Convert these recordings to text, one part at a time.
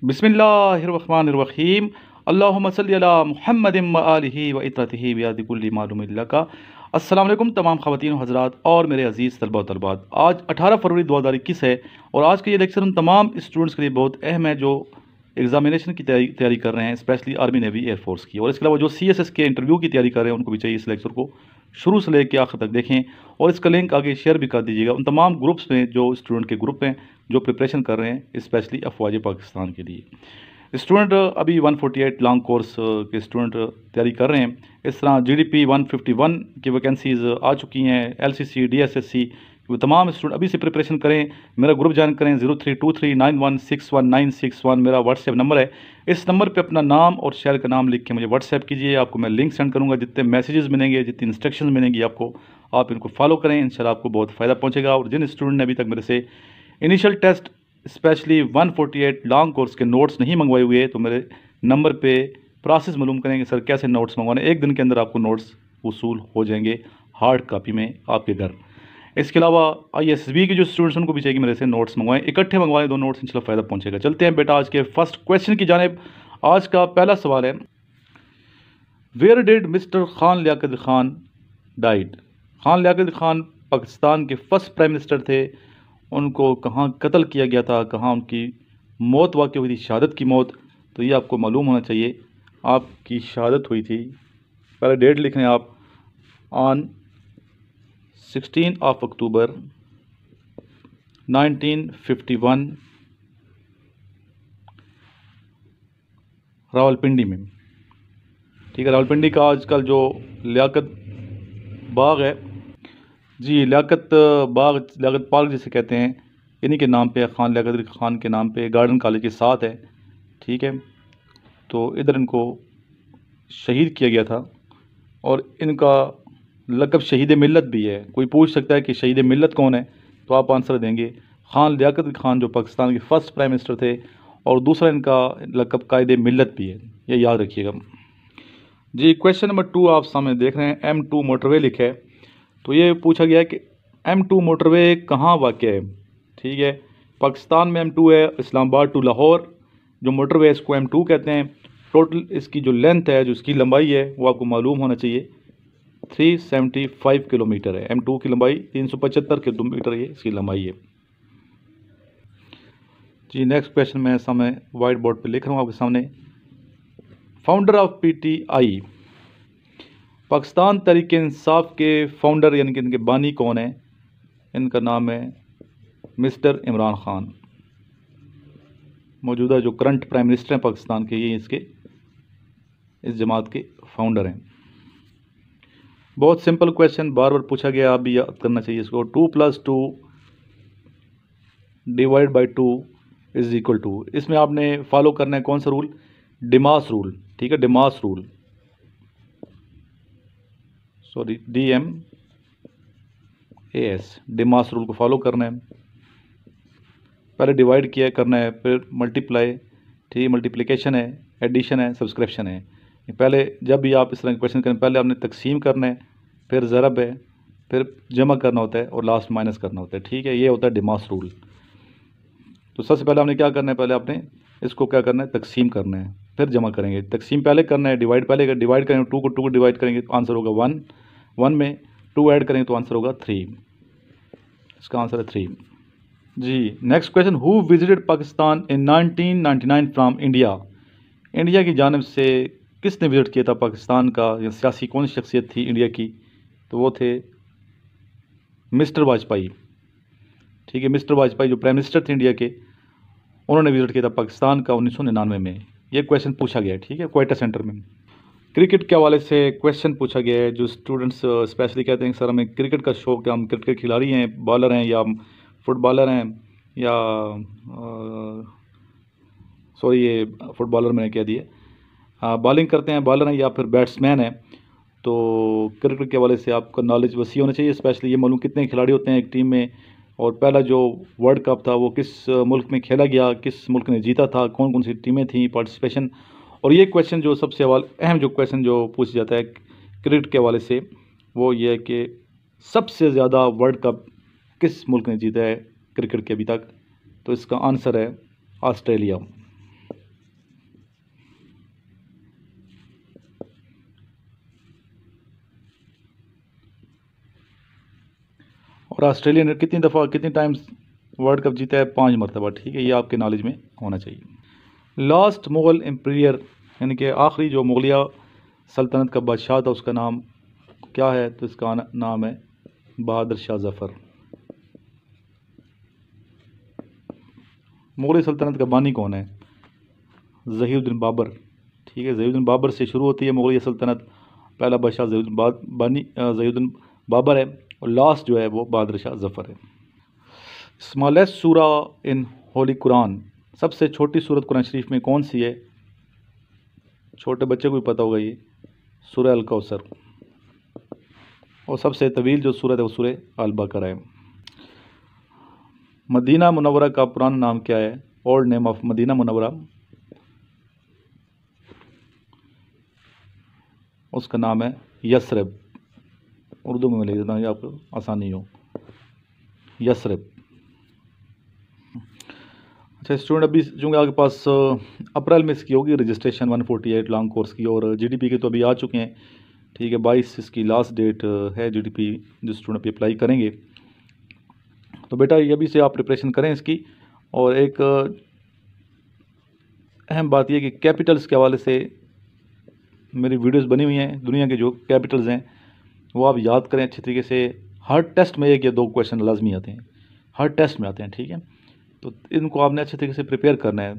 बिस्मिल्लाहिर्रहमानिर्रहीम। अल्लाहुम्मा सल्लि अला मुहम्मदिन व आलिहि व इत्रतिहि बियादि कुल्ली मालूम लका। अस्सलाम वालेकुम तमाम ख़वातीन हज़रात और मेरे अज़ीज़ तलबा तलबात। आज 18 फरवरी 2021 है और आज का ये लेक्चर उन तमाम स्टूडेंट्स के लिए बहुत अहम है जो एग्जामिनेशन की तैयारी कर रहे हैं, स्पेशली आर्मी नेवी एयरफोर्स की, और इसके अलावा जो CSS के इंटरव्यू की तैयारी कर रहे हैं उनको भी चाहिए इस लेक्चर को शुरू से लेकर आखिर तक देखें और इसका लिंक आगे शेयर भी कर दीजिएगा उन तमाम ग्रुप्स में जो स्टूडेंट के ग्रुप हैं जो प्रिपरेशन कर रहे हैं स्पेशली अफवाज पाकिस्तान के लिए। स्टूडेंट अभी 148 लॉन्ग कोर्स के स्टूडेंट तैयारी कर रहे हैं। इस तरह GDP 151 की वैकेंसीज़ आ चुकी हैं। LCC DSSC वो तमाम स्टूडेंट अभी से प्रिपरेशन करें। मेरा ग्रुप ज्वाइन करें। 032391619161 मेरा व्हाट्सएप नंबर है। इस नंबर पे अपना नाम और शहर का नाम लिख के मुझे व्हाट्सएप कीजिए। आपको मैं लिंक सेंड करूँगा। जितने मैसेजेस मिलेंगे, जितनी इंस्ट्रक्शंस मिलेंगी आपको, आप इनको फॉलो करें। इंशाल्लाह आपको बहुत फ़ायदा पहुँचेगा। और जिन स्टूडेंट ने अभी तक मेरे से initial test specially 148 long course के नोट्स नहीं मंगवाए हुए तो मेरे नंबर पे प्रोसेस मालूम करेंगे सर कैसे नोट्स मंगवाने। एक दिन के अंदर आपको नोट्स वसूल हो जाएंगे हार्ड कापी में आपके घर। इसके अलावा ISB के जो स्टूडेंट्स उनको भी चाहिए मेरे से नोट्स मंगवाएं, इकट्ठे मंगवाएं दो नोट्स, इंशाल्लाह फ़ायदा पहुंचेगा। चलते हैं बेटा आज के फर्स्ट क्वेश्चन की जानिब। आज का पहला सवाल है, where did mister Khan Liaquat Khan died. Khan Liaquat Khan Pakistan के फर्स्ट प्राइम मिनिस्टर थे। उनको कहाँ कत्ल किया गया था, कहाँ उनकी मौत वाक़ हुई थी, शहादत की मौत, तो ये आपको मालूम होना चाहिए। आपकी शहादत हुई थी, पहले डेट लिख लें आप, ऑन 16 अक्टूबर 1951 रावलपिंडी में। ठीक है, रावलपिंडी का आजकल जो लियाकत बाग है जी, लियाकत बाग, लियाकत पार्क जिसे कहते हैं, इन्हीं के नाम पे, खान लियाकत खान के नाम पे गार्डन कॉलेज के साथ है। ठीक है, तो इधर इनको शहीद किया गया था और इनका लक़ब शहीद मिल्लत भी है। कोई पूछ सकता है कि शहीद मिल्लत कौन है, तो आप आंसर देंगे खान लियाकत खान जो पाकिस्तान के फर्स्ट प्राइम मिनिस्टर थे, और दूसरा इनका लक़ब कायदे मिल्लत भी है, ये याद रखिएगा जी। क्वेश्चन नंबर 2 आप सामने देख रहे हैं, M2 मोटरवे लिखा है। तो ये पूछा गया है कि M2 मोटरवे कहाँ वाक़ है। ठीक है, पाकिस्तान में M2 है, इस्लामाबाद टू लाहौर जो मोटरवे है इसको M2 कहते हैं। टोटल इसकी जो लेंथ है, जो इसकी लंबाई है, वो आपको मालूम होना चाहिए 375 किलोमीटर है। M2 की लंबाई 375 किलोमीटर ये इसकी लंबाई है जी। नेक्स्ट क्वेश्चन मैं सामने वाइट बोर्ड पे लिख रहा हूँ आपके सामने। Founder of PTI, Pakistan Tehreek Insaf के फाउंडर यानी कि इनके बानी कौन है। इनका नाम है मिस्टर इमरान खान। मौजूदा जो करंट प्राइम मिनिस्टर हैं पाकिस्तान के, ये इसके इस जमात के फाउंडर हैं। बहुत सिंपल क्वेश्चन, बार बार पूछा गया, आप भी याद करना चाहिए इसको। 2 + 2 divide by 2 is equal to, इसमें आपने फॉलो करना है कौन सा रूल, डिमास रूल। ठीक है, DMAS rule, sorry DMAS, DMAS rule को फॉलो करना है। पहले डिवाइड किया करना है, फिर मल्टीप्लाई, ठीक, मल्टीप्लिकेशन है, एडिशन है, सब्सक्रिप्शन है। पहले जब भी आप इस तरह के क्वेश्चन करें, पहले आपने तकसीम करना है, फिर ज़रब है, फिर जमा करना होता है और लास्ट माइनस करना होता है। ठीक है, ये होता है डिमास रूल। तो सबसे पहले आपने क्या करना है, पहले आपने इसको क्या करना है, तकसीम करना है, फिर जमा करेंगे। तकसीम पहले करना है, डिवाइड पहले डिवाइड करेंगे, 2 को 2 को डिवाइड करेंगे तो आंसर होगा 1, 1 में 2 ऐड करेंगे तो आंसर होगा 3। इसका आंसर है 3 जी। Next question, who visited Pakistan in 1999 from India. India की जानिब से किसने विजिट किया था पाकिस्तान का, या सियासी कौन सी शख्सियत थी इंडिया की, तो वो थे मिस्टर वाजपेयी। ठीक है, मिस्टर वाजपेयी जो प्राइम मिनिस्टर थे इंडिया के, उन्होंने विजिट किया था पाकिस्तान का 1999 में। ये क्वेश्चन पूछा गया है, ठीक है, क्वेटा सेंटर में। क्रिकेट के हवाले से क्वेश्चन पूछा गया है। जो स्टूडेंट्स स्पेशली कहते हैं सर हमें क्रिकेट का शौक है, हम क्रिकेट के खिलाड़ी हैं, बॉलर हैं या फुटबॉलर हैं, या सॉरी ये फुटबॉलर मैंने कह दिया, बॉलिंग करते हैं, बॉलर हैं या फिर बैट्समैन हैं, तो क्रिकेट के हवाले से आपका नॉलेज वसी होना चाहिए। स्पेशली ये मालूम कितने खिलाड़ी होते हैं एक टीम में, और पहला जो वर्ल्ड कप था वो किस मुल्क में खेला गया, किस मुल्क ने जीता था, कौन कौन सी टीमें थी पार्टिसिपेशन। और ये क्वेश्चन जो सबसे अहम जो क्वेश्चन जो पूछा जाता है क्रिकेट के हवाले से, वो ये है कि सबसे ज़्यादा वर्ल्ड कप किस मुल्क ने जीता है क्रिकेट के अभी तक, तो इसका आंसर है ऑस्ट्रेलिया। और ऑस्ट्रेलिया ने कितनी दफ़ा कितनी टाइम्स वर्ल्ड कप जीता है? 5 मरतबा। ठीक है, ये आपके नॉलेज में होना चाहिए। लास्ट मुग़ल एम्पीरियर यानी कि आखिरी जो मुगलिया सल्तनत का बादशाह था उसका नाम क्या है? तो इसका नाम है बहादुर शाह ज़फ़र। मुग़ल सल्तनत का बानी कौन है? ज़हीरुद्दीन बाबर। ठीक है, ज़हीरुद्दीन बाबर से शुरू होती है मुग़ल सल्तनत। पहला बादशाह ज़हीरुद्दीन बाबर है और लास्ट जो है वो बहादुर शाह ज़फ़र है। स्मॉलेस्ट सूरा इन होली कुरान, सबसे छोटी सूरत कुरान शरीफ में कौन सी है? छोटे बच्चे को भी पता होगा ये, सूरह अल कौसर। और सबसे तवील जो सूरत है वो सूरह अल बकरा है। मदीना मुनव्वरा का पुराना नाम क्या है? Old name of Madina Munawwara, उसका नाम है यसरब। उर्दू में लिख देता हूँ आपको आसानी हो, यसरब। अच्छा स्टूडेंट, अभी चूँकि आपके पास अप्रैल में इसकी होगी रजिस्ट्रेशन 148 लॉन्ग कोर्स की, और जीडीपी के तो अभी आ चुके हैं। ठीक है, 22 इसकी लास्ट डेट है जीडीपी जो स्टूडेंट अभी अप्लाई करेंगे। तो बेटा ये अभी से आप प्रिपरेशन करें इसकी। और एक अहम बात यह कि कैपिटल्स के हवाले से मेरी वीडियोस बनी हुई हैं, दुनिया के जो कैपिटल्स हैं वो आप याद करें अच्छी तरीके से। हर टेस्ट में 1 या 2 क्वेश्चन लाजमी आते हैं, हर टेस्ट में आते हैं। ठीक है, तो इनको आपने अच्छे तरीके से प्रिपेयर करना है।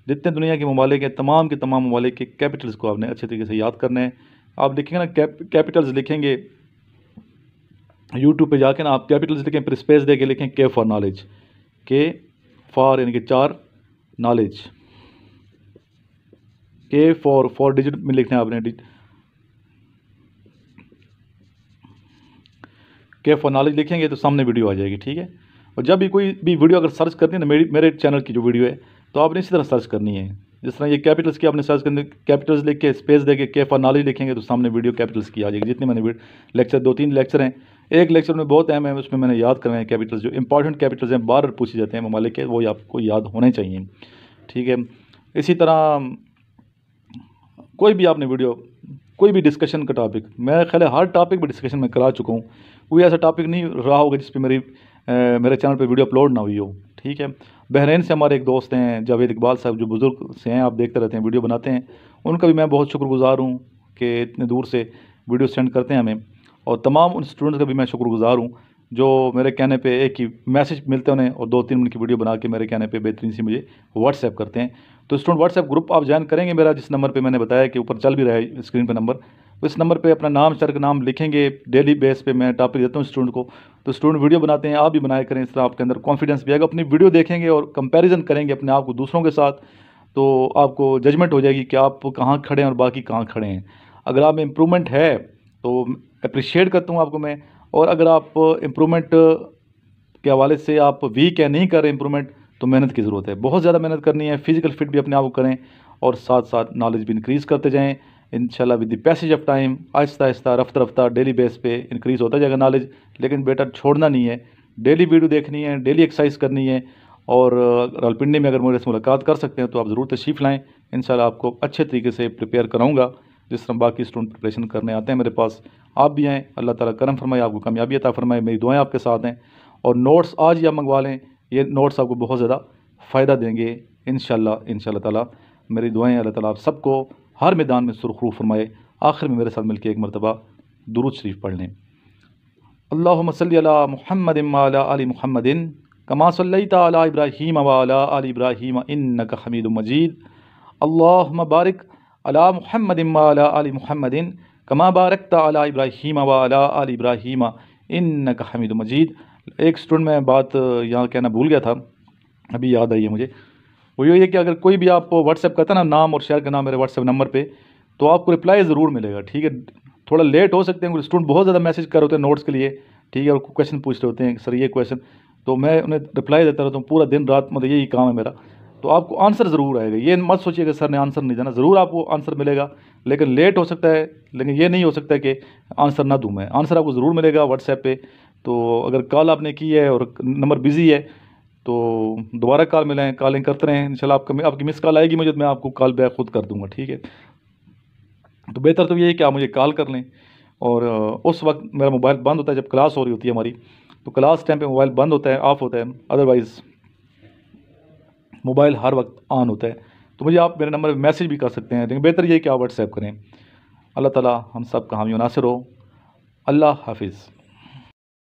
जितने दुनिया के ममालिक हैं तमाम के तमाम ममालिक के कैपिटल्स को आपने अच्छे तरीके से याद करना है। आप लिखेंगे ना कैपिटल्स लिखेंगे यूट्यूब पे जाके ना, आप कैपिटल्स लिखें फिर स्पेस दे के लिखें के फॉर नॉलेज, के फॉर यानी कि 4 नॉलेज, के फॉर 4 डिजिट में लिखना है आपने, के फॉर नॉलेज लिखेंगे तो सामने वीडियो आ जाएगी। ठीक है, और जब भी कोई भी वीडियो अगर सर्च करनी है ना, मेरे चैनल की जो वीडियो है तो आपने इसी तरह सर्च करनी है। जिस तरह ये कैपिटल्स की आपने सर्च करनी, कैपिटल्स लिख के स्पेस दे के के फॉर नॉलेज लिखेंगे तो सामने वीडियो कैपिटल्स की आ जाएगी। जितने मैंने लेक्चर 2-3 लेक्चर हैं, एक लेक्चर में बहुत अहम है, उसमें मैंने याद करवाए हैं कैपिटल्स, जो इंपॉर्टेंट कैपिटल्स हैं बार पूछे जाते हैं ममालिक के, वो आपको याद होने चाहिए। ठीक है, इसी तरह कोई भी आपने वीडियो, कोई भी डिस्कशन का टॉपिक, मेरा ख्याल है हर टॉपिक पर डिस्कशन मैं करा चुका हूँ। कोई ऐसा टॉपिक नहीं रहा होगा जिस पर मेरे चैनल पे वीडियो अपलोड ना हुई हो। ठीक है, बहरीन से हमारे एक दोस्त हैं जावेद इकबाल साहब, जो बुज़ुर्ग से हैं, आप देखते रहते हैं वीडियो बनाते हैं, उनका भी मैं बहुत शुक्रगुज़ार हूँ कि इतने दूर से वीडियो सेंड करते हैं हमें। और तमाम उन स्टूडेंट्स का भी मैं शुक्रगुज़ार हूँ जो मेरे कहने पे एक ही मैसेज मिलते हैं उन्हें और 2-3 मिनट की वीडियो बना के मेरे कहने पे बेहतरीन सी मुझे व्हाट्सएप करते हैं। तो स्टूडेंट व्हाट्सएप ग्रुप आप ज्वाइन करेंगे मेरा, जिस नंबर पे मैंने बताया कि ऊपर चल भी रहा है स्क्रीन पे नंबर, इस नंबर पे अपना नाम सर का नाम लिखेंगे। डेली बेस पे मैं टॉपिक देता हूँ स्टूडेंट को, तो स्टूडेंट वीडियो बनाते हैं, आप भी बनाया करें। इस तरह आपके अंदर कॉन्फिडेंस भी आएगा, अपनी वीडियो देखेंगे और कंपैरिजन करेंगे अपने आप को दूसरों के साथ, तो आपको जजमेंट हो जाएगी कि आप कहाँ खड़े हैं और बाकी कहाँ खड़े हैं। अगर आप में इम्प्रूवमेंट है तो अप्रिशिएट करता हूँ आपको मैं, और अगर आप इम्प्रूवमेंट के हवाले से आप वीक है, नहीं कर रहे इम्प्रूवमेंट, तो मेहनत की ज़रूरत है, बहुत ज़्यादा मेहनत करनी है। फिजिकल फिट भी अपने आप को करें और साथ साथ नॉलेज भी इंक्रीज़ करते जाएँ। इंशाल्लाह with the passage of time Aahista Aahista Rafta Rafta daily base पे इंक्रीज़ होता जाएगा नॉलेज। लेकिन बेटा छोड़ना नहीं है, डेली वीडियो देखनी है, डेली एक्सरसाइज करनी है। और रावलपिंडी में अगर मेरे से मुलाकात कर सकते हैं तो आप ज़रूर तशरीफ़ लाएँ, इंशाल्लाह आपको अच्छे तरीके से प्रिपेयर कराऊँगा जिस तरह बाकी स्टूडेंट प्रिपरेशन करने आते हैं मेरे पास। आप भी आएँ, अल्लाह ताला करम फरमाए, आपको कामयाबी अता फरमाए, मेरी दुआएं आपके साथ हैं। और नोट्स आज ही आप मंगवा लें, ये नोट्स आपको बहुत ज़्यादा फ़ायदा देंगे इंशाल्लाह ताला। मेरी दुआएं अल्लाह ताला आप सबको हर मैदान में सुरखरू फरमाए। आखिर में मेरे साथ मिलकर एक मरतबा दुरूद शरीफ पढ़ लें। अल्लाहुम्मा सल्ली अला मुहम्मदिन व अला आलि मुहम्मदिन कमा सल्लैता अला इब्राहीम व अला आलि इब्राहीम इन्नका हमीदुम मजीद। अल्लाहुम्मा बारिक अला मुहम्मदिन व अला आलि मुहम्मदिन कमा बारकता अला इब्राहीम व अला आलि इब्राहीम इन्नका हमीदुम मजीद। एक स्टूडेंट में बात यहाँ कहना भूल गया था, अभी याद आई है मुझे। वो ये है कि अगर कोई भी आप व्हाट्सएप करता ना, नाम और शहर का नाम मेरे व्हाट्सएप नंबर पे, तो आपको रिप्लाई ज़रूर मिलेगा। ठीक है, थोड़ा लेट हो सकते हैं, स्टूडेंट बहुत ज़्यादा मैसेज कर रहे होते हैं नोट्स के लिए। ठीक है, और क्वेश्चन पूछ रहे होते हैं सर ये क्वेश्चन, तो मैं उन्हें रिप्लाई देता रहता हूँ पूरा दिन रात, मतलब यही काम है मेरा। तो आपको आंसर ज़रूर आएगा, ये मत सोचिएगा सर ने आंसर नहीं देना, ज़रूर आपको आंसर मिलेगा, लेकिन लेट हो सकता है। लेकिन ये नहीं हो सकता कि आंसर ना दूँ मैं, आंसर आपको ज़रूर मिलेगा व्हाट्सएप पे। तो अगर कॉल आपने की है और नंबर बिज़ी है तो दोबारा कॉल मिलें, कॉलिंग करते रहें, इंशाल्लाह आपकी मिस कॉल आएगी मुझे, मैं आपको कॉल बैक खुद कर दूँगा। ठीक है, तो बेहतर तो ये है कि आप मुझे कॉल कर लें। और उस वक्त मेरा मोबाइल बंद होता है जब क्लास हो रही होती है हमारी, तो क्लास टाइम पे मोबाइल बंद होता है, ऑफ होता है, अदरवाइज़ मोबाइल हर वक्त ऑन होता है। तो मुझे आप मेरे नंबर पर मैसेज भी कर सकते हैं, लेकिन बेहतर ये है कि आप व्हाट्सएप करें। अल्लाह ताला हम सब का हामी नासिर हो। अल्लाह हाफिज़।